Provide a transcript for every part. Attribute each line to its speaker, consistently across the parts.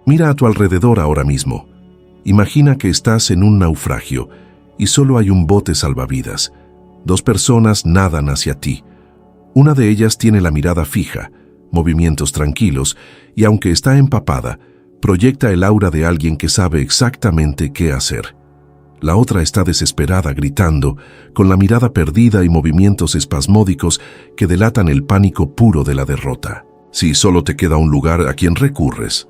Speaker 1: Mira a tu alrededor ahora mismo. Imagina que estás en un naufragio y solo hay un bote salvavidas. 2 personas nadan hacia ti. Una de ellas tiene la mirada fija, movimientos tranquilos y aunque está empapada, proyecta el aura de alguien que sabe exactamente qué hacer. La otra está desesperada, gritando, con la mirada perdida y movimientos espasmódicos que delatan el pánico puro de la derrota. Si solo te queda un lugar, ¿a quién recurres?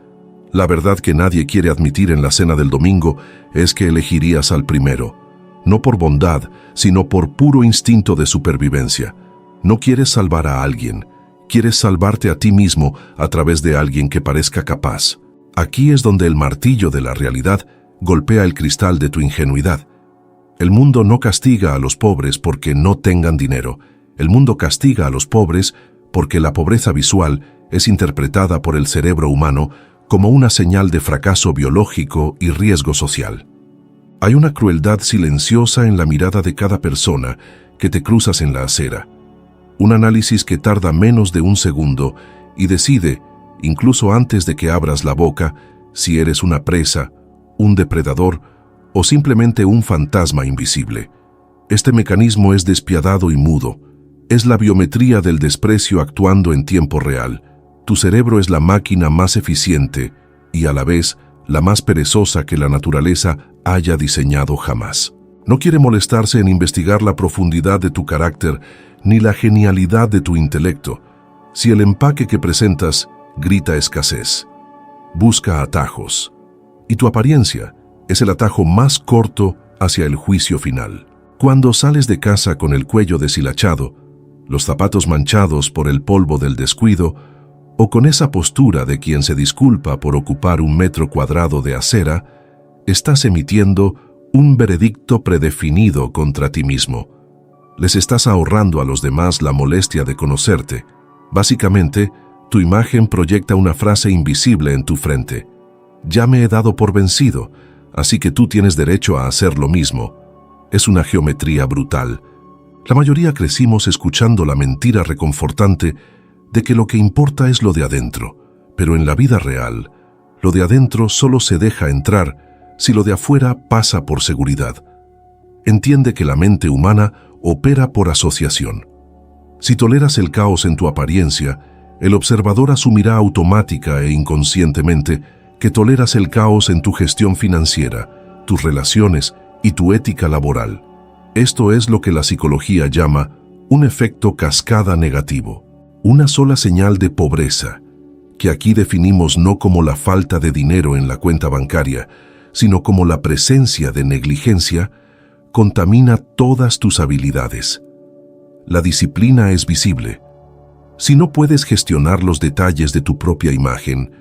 Speaker 1: La verdad que nadie quiere admitir en la cena del domingo es que elegirías al primero, no por bondad, sino por puro instinto de supervivencia. No quieres salvar a alguien, quieres salvarte a ti mismo a través de alguien que parezca capaz. Aquí es donde el martillo de la realidad golpea el cristal de tu ingenuidad. El mundo no castiga a los pobres porque no tengan dinero. El mundo castiga a los pobres porque la pobreza visual es interpretada por el cerebro humano como una señal de fracaso biológico y riesgo social. Hay una crueldad silenciosa en la mirada de cada persona que te cruzas en la acera. Un análisis que tarda menos de un segundo y decide, incluso antes de que abras la boca, si eres una presa, un depredador o simplemente un fantasma invisible. Este mecanismo es despiadado y mudo. Es la biometría del desprecio actuando en tiempo real. Tu cerebro es la máquina más eficiente y a la vez la más perezosa que la naturaleza haya diseñado jamás. No quiere molestarse en investigar la profundidad de tu carácter ni la genialidad de tu intelecto. Si el empaque que presentas grita escasez, busca atajos. Y tu apariencia es el atajo más corto hacia el juicio final. Cuando sales de casa con el cuello deshilachado, los zapatos manchados por el polvo del descuido, o con esa postura de quien se disculpa por ocupar 1 metro cuadrado de acera, estás emitiendo un veredicto predefinido contra ti mismo. Les estás ahorrando a los demás la molestia de conocerte. Básicamente, tu imagen proyecta una frase invisible en tu frente. Ya me he dado por vencido, así que tú tienes derecho a hacer lo mismo. Es una geometría brutal. La mayoría crecimos escuchando la mentira reconfortante de que lo que importa es lo de adentro, pero en la vida real, lo de adentro solo se deja entrar si lo de afuera pasa por seguridad. Entiende que la mente humana opera por asociación. Si toleras el caos en tu apariencia, el observador asumirá automática e inconscientemente que toleras el caos en tu gestión financiera, tus relaciones y tu ética laboral. Esto es lo que la psicología llama un efecto cascada negativo, una sola señal de pobreza, que aquí definimos no como la falta de dinero en la cuenta bancaria, sino como la presencia de negligencia, contamina todas tus habilidades. La disciplina es visible. Si no puedes gestionar los detalles de tu propia imagen,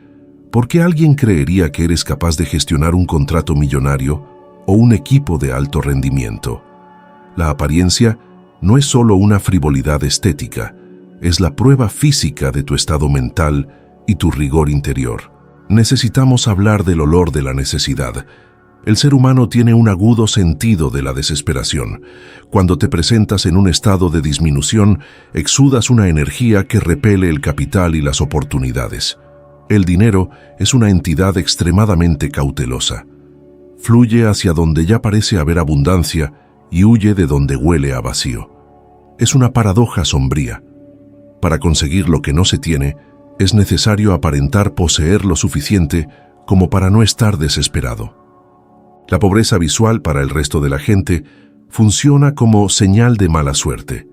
Speaker 1: ¿por qué alguien creería que eres capaz de gestionar un contrato millonario o un equipo de alto rendimiento? La apariencia no es solo una frivolidad estética, es la prueba física de tu estado mental y tu rigor interior. Necesitamos hablar del olor de la necesidad. El ser humano tiene un agudo sentido de la desesperación. Cuando te presentas en un estado de disminución, exudas una energía que repele el capital y las oportunidades. El dinero es una entidad extremadamente cautelosa. Fluye hacia donde ya parece haber abundancia y huye de donde huele a vacío. Es una paradoja sombría. Para conseguir lo que no se tiene, es necesario aparentar poseer lo suficiente como para no estar desesperado. La pobreza visual para el resto de la gente funciona como señal de mala suerte,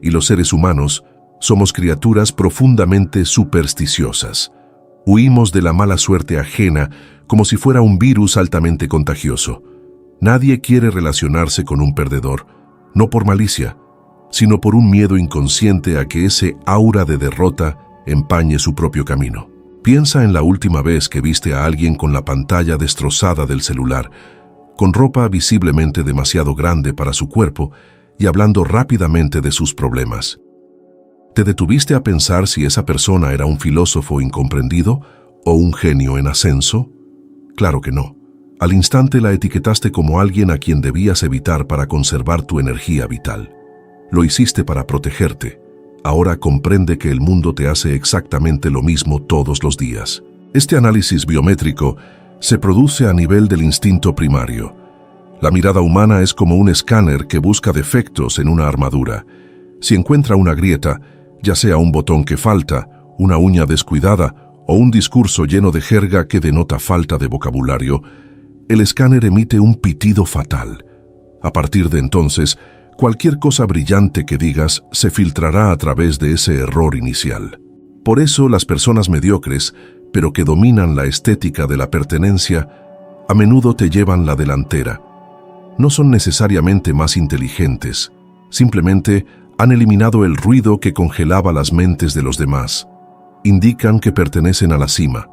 Speaker 1: y los seres humanos somos criaturas profundamente supersticiosas. Huimos de la mala suerte ajena como si fuera un virus altamente contagioso. Nadie quiere relacionarse con un perdedor, no por malicia, sino por un miedo inconsciente a que ese aura de derrota empañe su propio camino. Piensa en la última vez que viste a alguien con la pantalla destrozada del celular, con ropa visiblemente demasiado grande para su cuerpo y hablando rápidamente de sus problemas. ¿Te detuviste a pensar si esa persona era un filósofo incomprendido o un genio en ascenso? Claro que no. Al instante la etiquetaste como alguien a quien debías evitar para conservar tu energía vital. Lo hiciste para protegerte. Ahora comprende que el mundo te hace exactamente lo mismo todos los días. Este análisis biométrico se produce a nivel del instinto primario. La mirada humana es como un escáner que busca defectos en una armadura. Si encuentra una grieta, ya sea un botón que falta, una uña descuidada o un discurso lleno de jerga que denota falta de vocabulario, el escáner emite un pitido fatal. A partir de entonces, cualquier cosa brillante que digas se filtrará a través de ese error inicial. Por eso las personas mediocres, pero que dominan la estética de la pertenencia, a menudo te llevan la delantera. No son necesariamente más inteligentes, simplemente han eliminado el ruido que congelaba las mentes de los demás. Indican que pertenecen a la cima,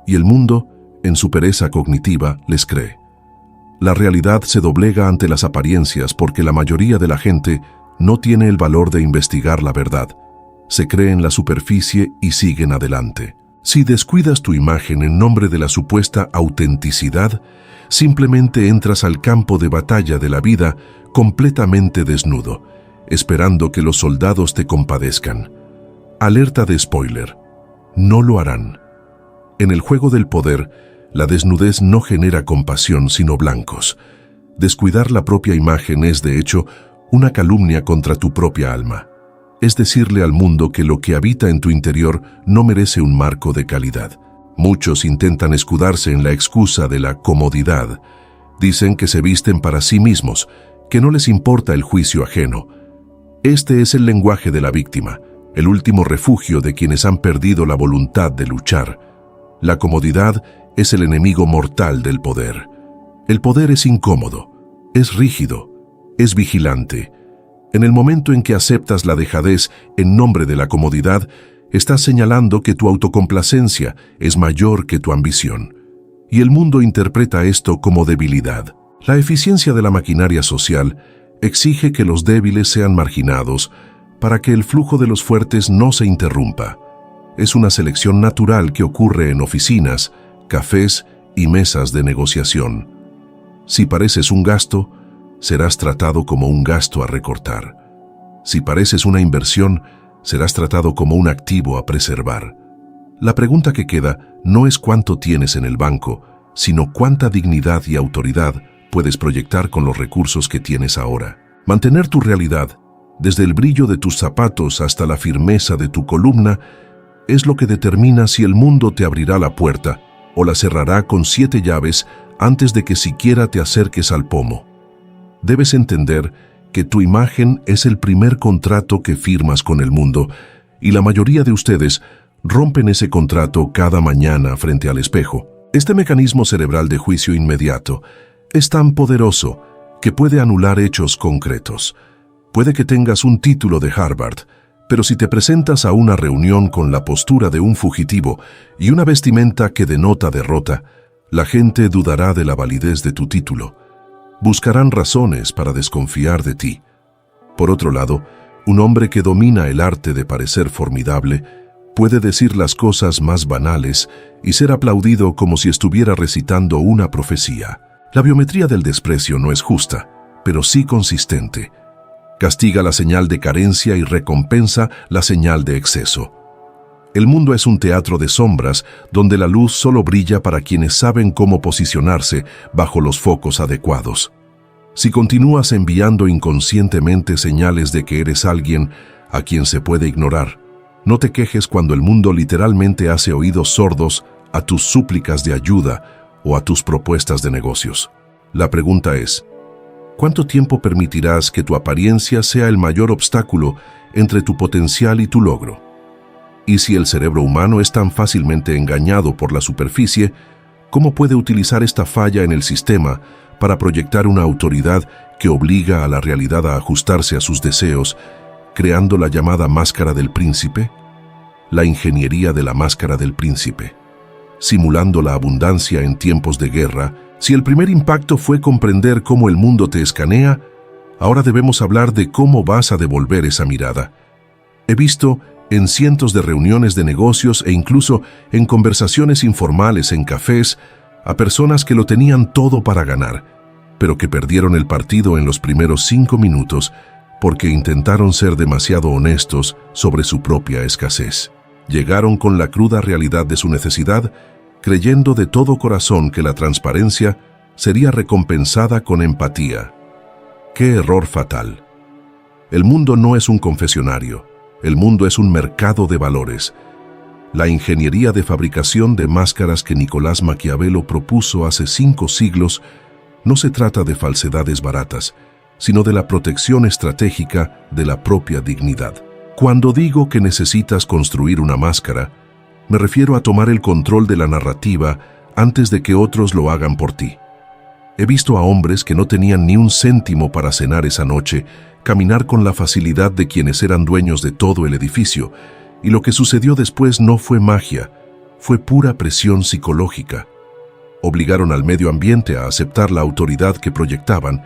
Speaker 1: y el mundo, en su pereza cognitiva, les cree. La realidad se doblega ante las apariencias porque la mayoría de la gente no tiene el valor de investigar la verdad. Se cree en la superficie y siguen adelante. Si descuidas tu imagen en nombre de la supuesta autenticidad, simplemente entras al campo de batalla de la vida completamente desnudo, esperando que los soldados te compadezcan. Alerta de spoiler. No lo harán. En el juego del poder, la desnudez no genera compasión sino blancos. Descuidar la propia imagen es, de hecho, una calumnia contra tu propia alma. Es decirle al mundo que lo que habita en tu interior no merece un marco de calidad. Muchos intentan escudarse en la excusa de la comodidad. Dicen que se visten para sí mismos, que no les importa el juicio ajeno. Este es el lenguaje de la víctima, el último refugio de quienes han perdido la voluntad de luchar. La comodidad es el enemigo mortal del poder. El poder es incómodo, es rígido, es vigilante. En el momento en que aceptas la dejadez en nombre de la comodidad, estás señalando que tu autocomplacencia es mayor que tu ambición. Y el mundo interpreta esto como debilidad. La eficiencia de la maquinaria social exige que los débiles sean marginados para que el flujo de los fuertes no se interrumpa. Es una selección natural que ocurre en oficinas, cafés y mesas de negociación. Si pareces un gasto, serás tratado como un gasto a recortar. Si pareces una inversión, serás tratado como un activo a preservar. La pregunta que queda no es cuánto tienes en el banco, sino cuánta dignidad y autoridad puedes proyectar con los recursos que tienes ahora. Mantener tu realidad, desde el brillo de tus zapatos hasta la firmeza de tu columna, es lo que determina si el mundo te abrirá la puerta o la cerrará con 7 llaves antes de que siquiera te acerques al pomo. Debes entender que tu imagen es el primer contrato que firmas con el mundo, y la mayoría de ustedes rompen ese contrato cada mañana frente al espejo. Este mecanismo cerebral de juicio inmediato es tan poderoso que puede anular hechos concretos. Puede que tengas un título de Harvard, pero si te presentas a una reunión con la postura de un fugitivo y una vestimenta que denota derrota, la gente dudará de la validez de tu título. Buscarán razones para desconfiar de ti. Por otro lado, un hombre que domina el arte de parecer formidable puede decir las cosas más banales y ser aplaudido como si estuviera recitando una profecía. La biometría del desprecio no es justa, pero sí consistente. Castiga la señal de carencia y recompensa la señal de exceso. El mundo es un teatro de sombras donde la luz solo brilla para quienes saben cómo posicionarse bajo los focos adecuados. Si continúas enviando inconscientemente señales de que eres alguien a quien se puede ignorar, no te quejes cuando el mundo literalmente hace oídos sordos a tus súplicas de ayuda o a tus propuestas de negocios. La pregunta es, ¿cuánto tiempo permitirás que tu apariencia sea el mayor obstáculo entre tu potencial y tu logro? Y si el cerebro humano es tan fácilmente engañado por la superficie, ¿cómo puede utilizar esta falla en el sistema para proyectar una autoridad que obliga a la realidad a ajustarse a sus deseos, creando la llamada máscara del príncipe? La ingeniería de la máscara del príncipe. Simulando la abundancia en tiempos de guerra, si el primer impacto fue comprender cómo el mundo te escanea, ahora debemos hablar de cómo vas a devolver esa mirada. He visto en cientos de reuniones de negocios e incluso en conversaciones informales en cafés a personas que lo tenían todo para ganar, pero que perdieron el partido en los primeros 5 minutos porque intentaron ser demasiado honestos sobre su propia escasez. Llegaron con la cruda realidad de su necesidad creyendo de todo corazón que la transparencia sería recompensada con empatía. ¡Qué error fatal! El mundo no es un confesionario, el mundo es un mercado de valores. La ingeniería de fabricación de máscaras que Nicolás Maquiavelo propuso hace 5 siglos no se trata de falsedades baratas, sino de la protección estratégica de la propia dignidad. Cuando digo que necesitas construir una máscara, me refiero a tomar el control de la narrativa antes de que otros lo hagan por ti. He visto a hombres que no tenían ni un céntimo para cenar esa noche, caminar con la facilidad de quienes eran dueños de todo el edificio, y lo que sucedió después no fue magia, fue pura presión psicológica. Obligaron al medio ambiente a aceptar la autoridad que proyectaban,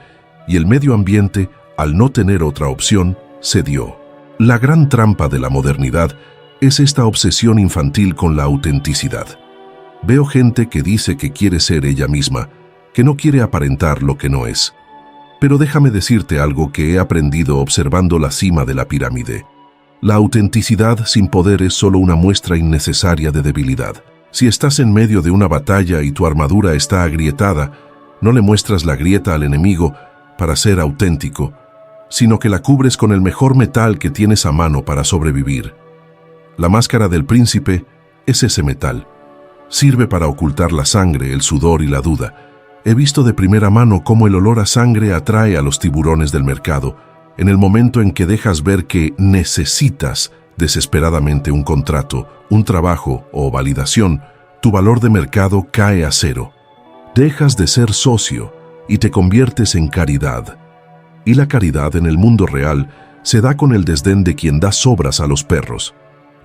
Speaker 1: y el medio ambiente, al no tener otra opción, cedió. La gran trampa de la modernidad es esta obsesión infantil con la autenticidad. Veo gente que dice que quiere ser ella misma, que no quiere aparentar lo que no es. Pero déjame decirte algo que he aprendido observando la cima de la pirámide. La autenticidad sin poder es solo una muestra innecesaria de debilidad. Si estás en medio de una batalla y tu armadura está agrietada, no le muestras la grieta al enemigo para ser auténtico, sino que la cubres con el mejor metal que tienes a mano para sobrevivir. La máscara del príncipe es ese metal. Sirve para ocultar la sangre, el sudor y la duda. He visto de primera mano cómo el olor a sangre atrae a los tiburones del mercado. En el momento en que dejas ver que necesitas desesperadamente un contrato, un trabajo o validación, tu valor de mercado cae a cero. Dejas de ser socio y te conviertes en caridad. Y la caridad en el mundo real se da con el desdén de quien da sobras a los perros.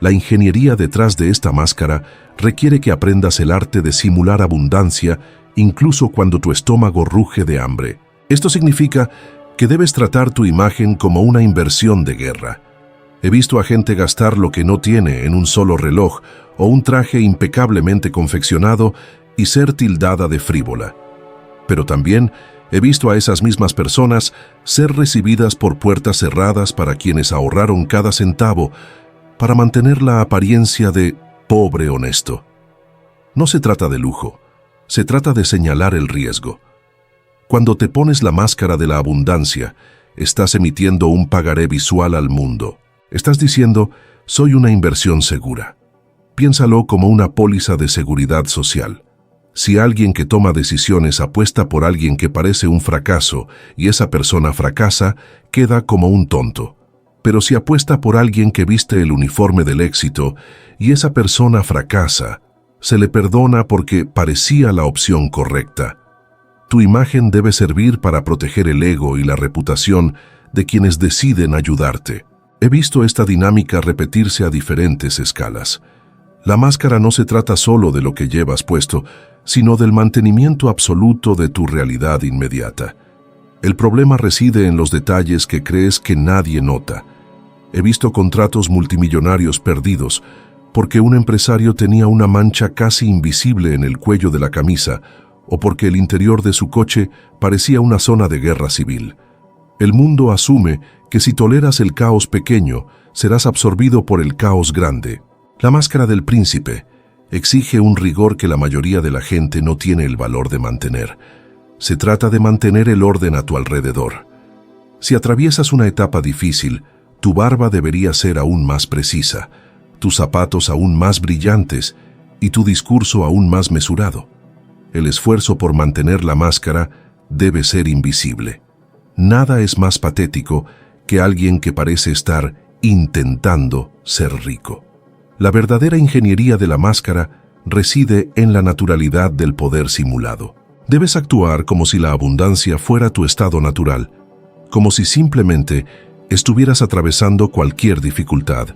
Speaker 1: La ingeniería detrás de esta máscara requiere que aprendas el arte de simular abundancia incluso cuando tu estómago ruge de hambre. Esto significa que debes tratar tu imagen como una inversión de guerra. He visto a gente gastar lo que no tiene en un solo reloj o un traje impecablemente confeccionado y ser tildada de frívola. Pero también he visto a esas mismas personas ser recibidas por puertas cerradas para quienes ahorraron cada centavo para mantener la apariencia de pobre honesto. No se trata de lujo, se trata de señalar el riesgo. Cuando te pones la máscara de la abundancia, estás emitiendo un pagaré visual al mundo. Estás diciendo, soy una inversión segura. Piénsalo como una póliza de seguridad social. Si alguien que toma decisiones apuesta por alguien que parece un fracaso y esa persona fracasa, queda como un tonto. Pero si apuesta por alguien que viste el uniforme del éxito y esa persona fracasa, se le perdona porque parecía la opción correcta. Tu imagen debe servir para proteger el ego y la reputación de quienes deciden ayudarte. He visto esta dinámica repetirse a diferentes escalas. La máscara no se trata solo de lo que llevas puesto, sino del mantenimiento absoluto de tu realidad inmediata. El problema reside en los detalles que crees que nadie nota. He visto contratos multimillonarios perdidos porque un empresario tenía una mancha casi invisible en el cuello de la camisa o porque el interior de su coche parecía una zona de guerra civil. El mundo asume que si toleras el caos pequeño, serás absorbido por el caos grande. La máscara del príncipe exige un rigor que la mayoría de la gente no tiene el valor de mantener. Se trata de mantener el orden a tu alrededor. Si atraviesas una etapa difícil, tu barba debería ser aún más precisa, tus zapatos aún más brillantes y tu discurso aún más mesurado. El esfuerzo por mantener la máscara debe ser invisible. Nada es más patético que alguien que parece estar intentando ser rico. La verdadera ingeniería de la máscara reside en la naturalidad del poder simulado. Debes actuar como si la abundancia fuera tu estado natural, como si simplemente estuvieras atravesando cualquier dificultad.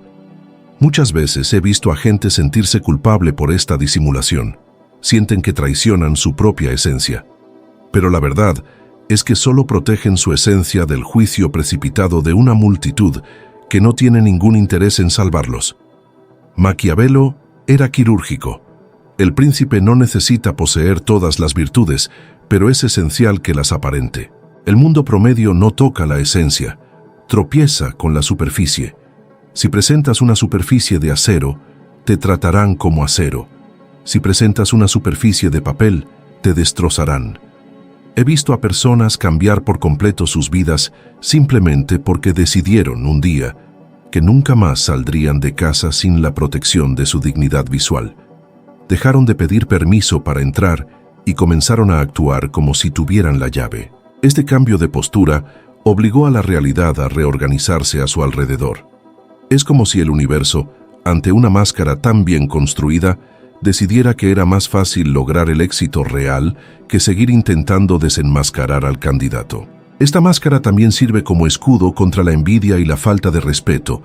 Speaker 1: Muchas veces he visto a gente sentirse culpable por esta disimulación. Sienten que traicionan su propia esencia. Pero la verdad es que solo protegen su esencia del juicio precipitado de una multitud que no tiene ningún interés en salvarlos. Maquiavelo era quirúrgico. El príncipe no necesita poseer todas las virtudes, pero es esencial que las aparente. El mundo promedio no toca la esencia, tropieza con la superficie. Si presentas una superficie de acero, te tratarán como acero. Si presentas una superficie de papel, te destrozarán. He visto a personas cambiar por completo sus vidas simplemente porque decidieron un día que nunca más saldrían de casa sin la protección de su dignidad visual. Dejaron de pedir permiso para entrar y comenzaron a actuar como si tuvieran la llave. Este cambio de postura obligó a la realidad a reorganizarse a su alrededor. Es como si el universo, ante una máscara tan bien construida, decidiera que era más fácil lograr el éxito real que seguir intentando desenmascarar al candidato. Esta máscara también sirve como escudo contra la envidia y la falta de respeto.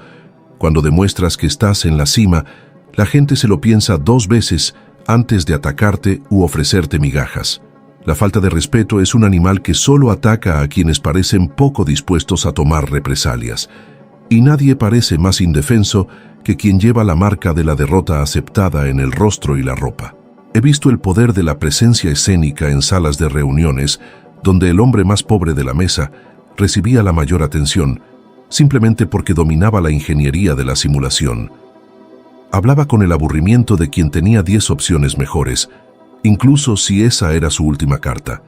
Speaker 1: Cuando demuestras que estás en la cima, la gente se lo piensa 2 veces antes de atacarte u ofrecerte migajas. La falta de respeto es un animal que solo ataca a quienes parecen poco dispuestos a tomar represalias. Y nadie parece más indefenso que quien lleva la marca de la derrota aceptada en el rostro y la ropa. He visto el poder de la presencia escénica en salas de reuniones, donde el hombre más pobre de la mesa recibía la mayor atención, simplemente porque dominaba la ingeniería de la simulación. Hablaba con el aburrimiento de quien tenía 10 opciones mejores, incluso si esa era su última carta.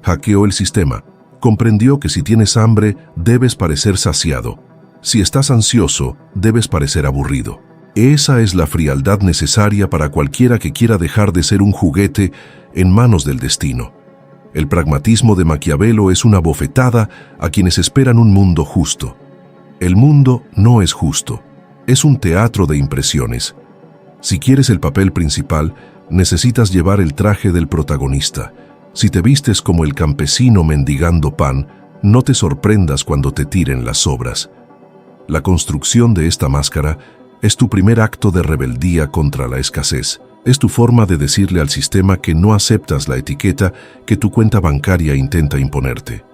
Speaker 1: Hackeó el sistema. Comprendió que si tienes hambre, debes parecer saciado. Si estás ansioso, debes parecer aburrido. Esa es la frialdad necesaria para cualquiera que quiera dejar de ser un juguete en manos del destino. El pragmatismo de Maquiavelo es una bofetada a quienes esperan un mundo justo. El mundo no es justo. Es un teatro de impresiones. Si quieres el papel principal, necesitas llevar el traje del protagonista. Si te vistes como el campesino mendigando pan, no te sorprendas cuando te tiren las sobras. La construcción de esta máscara es tu primer acto de rebeldía contra la escasez. Es tu forma de decirle al sistema que no aceptas la etiqueta que tu cuenta bancaria intenta imponerte.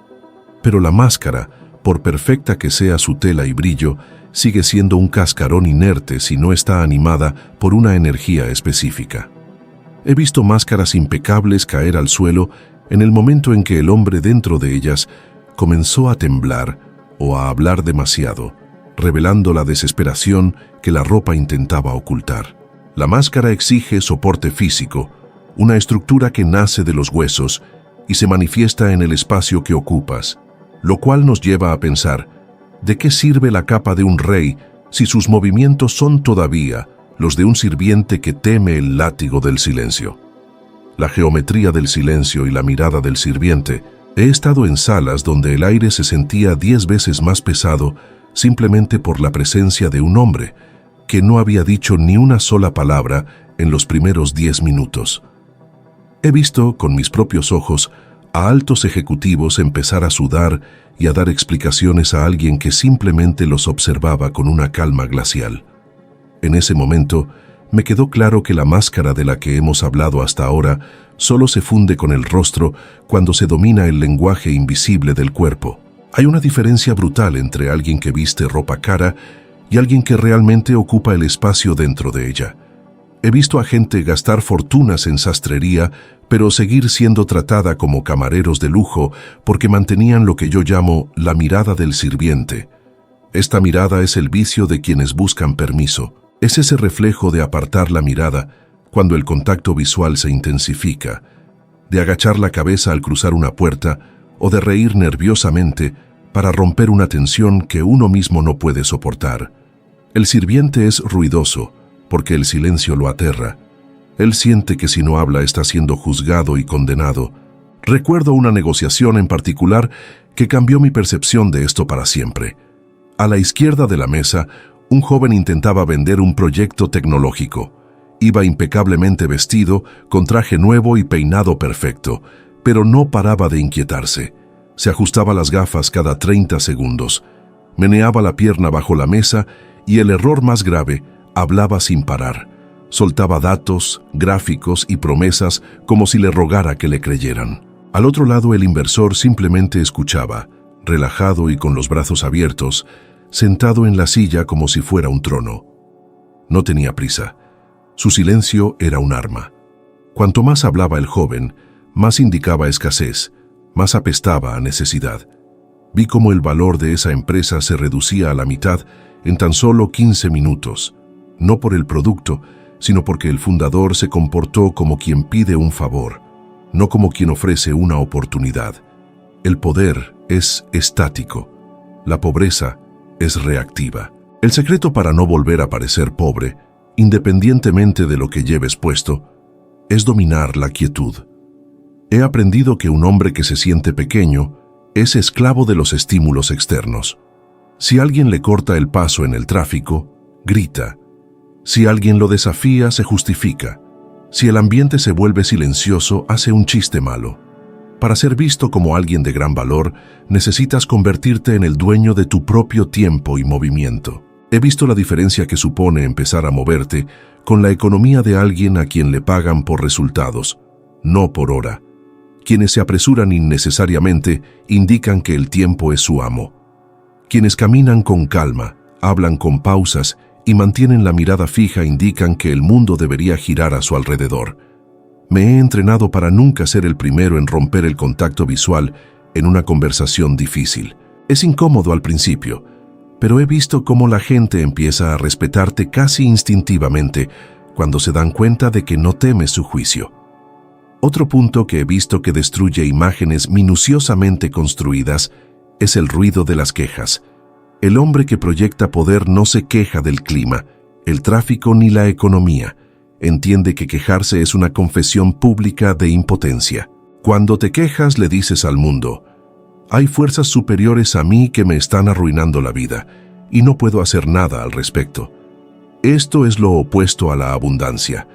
Speaker 1: Pero la máscara, por perfecta que sea su tela y brillo, sigue siendo un cascarón inerte si no está animada por una energía específica. He visto máscaras impecables caer al suelo en el momento en que el hombre dentro de ellas comenzó a temblar o a hablar demasiado, revelando la desesperación que la ropa intentaba ocultar. La máscara exige soporte físico, una estructura que nace de los huesos y se manifiesta en el espacio que ocupas, lo cual nos lleva a pensar, ¿de qué sirve la capa de un rey si sus movimientos son todavía los de un sirviente que teme el látigo del silencio? La geometría del silencio y la mirada del sirviente. He estado en salas donde el aire se sentía 10 veces más pesado simplemente por la presencia de un hombre que no había dicho ni una sola palabra en los primeros 10 minutos. He visto con mis propios ojos a altos ejecutivos empezar a sudar y a dar explicaciones a alguien que simplemente los observaba con una calma glacial. En ese momento, me quedó claro que la máscara de la que hemos hablado hasta ahora solo se funde con el rostro cuando se domina el lenguaje invisible del cuerpo. Hay una diferencia brutal entre alguien que viste ropa cara y alguien que realmente ocupa el espacio dentro de ella. He visto a gente gastar fortunas en sastrería, pero seguir siendo tratada como camareros de lujo porque mantenían lo que yo llamo la mirada del sirviente. Esta mirada es el vicio de quienes buscan permiso. Es ese reflejo de apartar la mirada cuando el contacto visual se intensifica, de agachar la cabeza al cruzar una puerta o de reír nerviosamente para romper una tensión que uno mismo no puede soportar. El sirviente es ruidoso porque el silencio lo aterra. Él siente que si no habla está siendo juzgado y condenado. Recuerdo una negociación en particular que cambió mi percepción de esto para siempre. A la izquierda de la mesa, un joven intentaba vender un proyecto tecnológico. Iba impecablemente vestido, con traje nuevo y peinado perfecto, pero no paraba de inquietarse. Se ajustaba las gafas cada 30 segundos. Meneaba la pierna bajo la mesa y, el error más grave, hablaba sin parar. Soltaba datos, gráficos y promesas como si le rogara que le creyeran. Al otro lado, el inversor simplemente escuchaba, relajado y con los brazos abiertos, sentado en la silla como si fuera un trono. No tenía prisa. Su silencio era un arma. Cuanto más hablaba el joven, más indicaba escasez, más apestaba a necesidad. Vi cómo el valor de esa empresa se reducía a la mitad en tan solo 15 minutos, no por el producto, sino porque el fundador se comportó como quien pide un favor, no como quien ofrece una oportunidad. El poder es estático, la pobreza es reactiva. El secreto para no volver a parecer pobre, independientemente de lo que lleves puesto, es dominar la quietud. He aprendido que un hombre que se siente pequeño es esclavo de los estímulos externos. Si alguien le corta el paso en el tráfico, grita. Si alguien lo desafía, se justifica. Si el ambiente se vuelve silencioso, hace un chiste malo. Para ser visto como alguien de gran valor, necesitas convertirte en el dueño de tu propio tiempo y movimiento. He visto la diferencia que supone empezar a moverte con la economía de alguien a quien le pagan por resultados, no por hora. Quienes se apresuran innecesariamente indican que el tiempo es su amo. Quienes caminan con calma, hablan con pausas y mantienen la mirada fija indican que el mundo debería girar a su alrededor. Me he entrenado para nunca ser el primero en romper el contacto visual en una conversación difícil. Es incómodo al principio, pero he visto cómo la gente empieza a respetarte casi instintivamente cuando se dan cuenta de que no temes su juicio. Otro punto que he visto que destruye imágenes minuciosamente construidas es el ruido de las quejas. El hombre que proyecta poder no se queja del clima, el tráfico ni la economía. Entiende que quejarse es una confesión pública de impotencia. Cuando te quejas, le dices al mundo: hay fuerzas superiores a mí que me están arruinando la vida, y no puedo hacer nada al respecto. Esto es lo opuesto a la abundancia.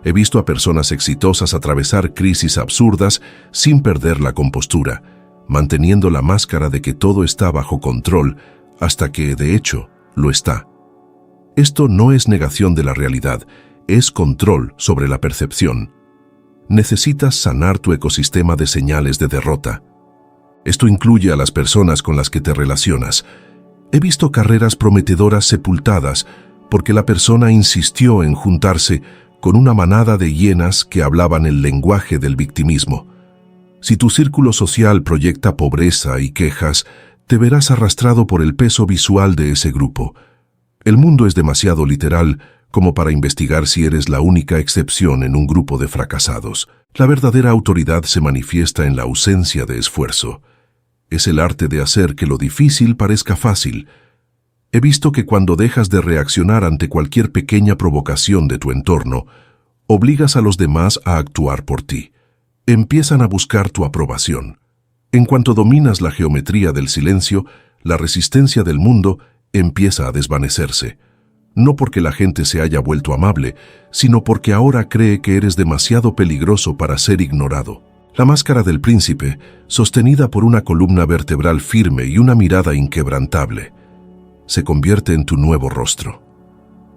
Speaker 1: He visto a personas exitosas atravesar crisis absurdas sin perder la compostura, manteniendo la máscara de que todo está bajo control, hasta que, de hecho, lo está. Esto no es negación de la realidad, es control sobre la percepción. Necesitas sanar tu ecosistema de señales de derrota. Esto incluye a las personas con las que te relacionas. He visto carreras prometedoras sepultadas porque la persona insistió en juntarse con una manada de hienas que hablaban el lenguaje del victimismo. Si tu círculo social proyecta pobreza y quejas, te verás arrastrado por el peso visual de ese grupo. El mundo es demasiado literal como para investigar si eres la única excepción en un grupo de fracasados. La verdadera autoridad se manifiesta en la ausencia de esfuerzo. Es el arte de hacer que lo difícil parezca fácil. He visto que cuando dejas de reaccionar ante cualquier pequeña provocación de tu entorno, obligas a los demás a actuar por ti. Empiezan a buscar tu aprobación. En cuanto dominas la geometría del silencio, la resistencia del mundo empieza a desvanecerse. No porque la gente se haya vuelto amable, sino porque ahora cree que eres demasiado peligroso para ser ignorado. La máscara del príncipe, sostenida por una columna vertebral firme y una mirada inquebrantable, se convierte en tu nuevo rostro.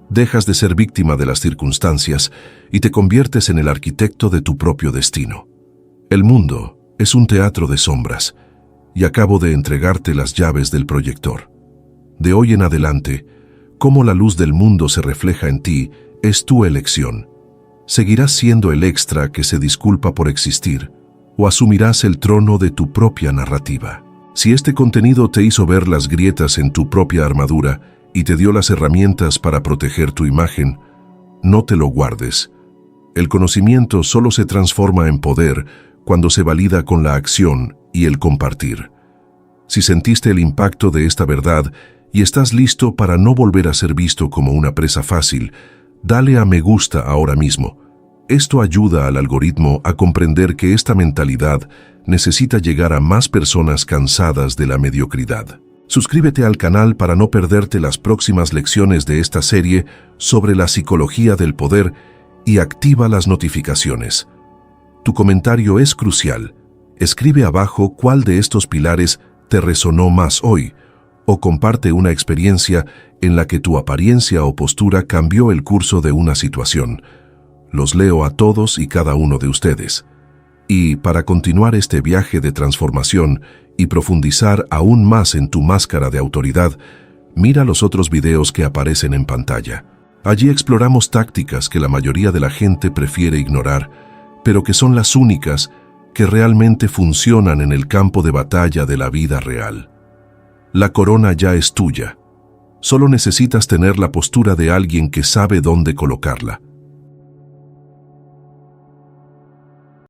Speaker 1: Dejas de ser víctima de las circunstancias y te conviertes en el arquitecto de tu propio destino. El mundo es un teatro de sombras y acabo de entregarte las llaves del proyector. De hoy en adelante, cómo la luz del mundo se refleja en ti es tu elección. ¿Seguirás siendo el extra que se disculpa por existir o asumirás el trono de tu propia narrativa? Si este contenido te hizo ver las grietas en tu propia armadura y te dio las herramientas para proteger tu imagen, no te lo guardes. El conocimiento solo se transforma en poder cuando se valida con la acción y el compartir. Si sentiste el impacto de esta verdad y estás listo para no volver a ser visto como una presa fácil, dale a me gusta ahora mismo. Esto ayuda al algoritmo a comprender que esta mentalidad necesita llegar a más personas cansadas de la mediocridad. Suscríbete al canal para no perderte las próximas lecciones de esta serie sobre la psicología del poder y activa las notificaciones. Tu comentario es crucial. Escribe abajo cuál de estos pilares te resonó más hoy, o comparte una experiencia en la que tu apariencia o postura cambió el curso de una situación. Los leo a todos y cada uno de ustedes. Y para continuar este viaje de transformación y profundizar aún más en tu máscara de autoridad, mira los otros videos que aparecen en pantalla. Allí exploramos tácticas que la mayoría de la gente prefiere ignorar, pero que son las únicas que realmente funcionan en el campo de batalla de la vida real. La corona ya es tuya. Solo necesitas tener la postura de alguien que sabe dónde colocarla.